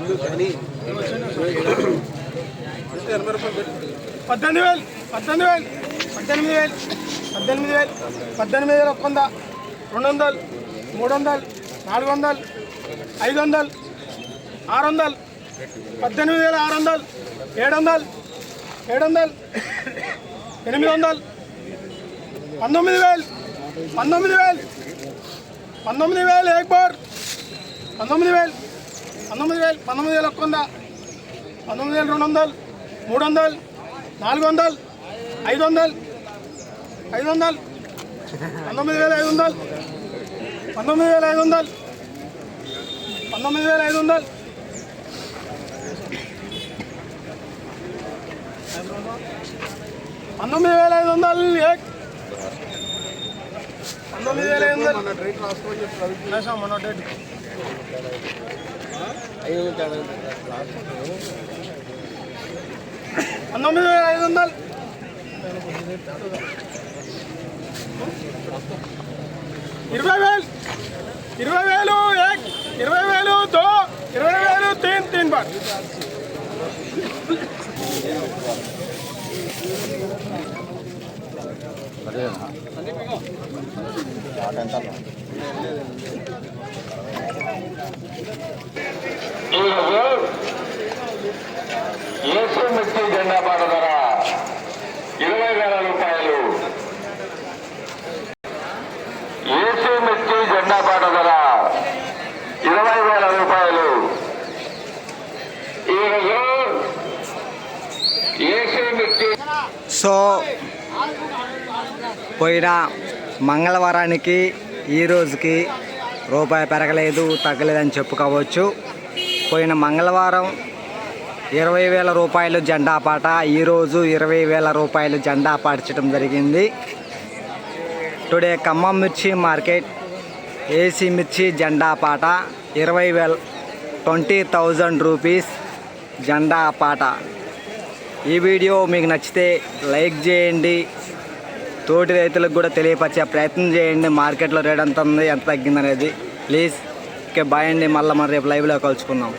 एक बार 19,000 19,000 100 19,200 300 400 500 500 19,500 19,500 19,500 19,500 एक 19,500 మన డేట్ 19,500 20,000 20,000 एक 20,000 दो 20,000 तीन बार ఏసీ మిర్చి జెండా పాట ధర 20,000 రూపాయలు. ఏసీ మిర్చి జెండా పాట ధర 20,000 రూపాయలు. ఏసీ మిర్చి సో పోయిన మంగళవారానికి ఈ రోజుకి రూపాయి పెరగలేదు తగ్గలేదని చెప్పుకోవచ్చు. పోయిన మంగళవారం 20,000 రూపాయలు జెండా పాట, ఈరోజు 20,000 రూపాయలు జెండా పాటించడం జరిగింది. టుడే ఖమ్మం మిర్చి మార్కెట్ ఏసీ మిర్చి జెండా పాట 20,000 రూపీస్ జెండా పాట. ఈ వీడియో మీకు నచ్చితే లైక్ చేయండి, తోటి రైతులకు కూడా తెలియపరిచే ప్రయత్నం చేయండి. మార్కెట్లో రేట్ ఎంత ఉంది, ఎంత తగ్గిందనేది. ప్లీజ్ ఓకే, బాయ్ అండి. మళ్ళీ రేపు లైవ్లో కలుసుకుందాం.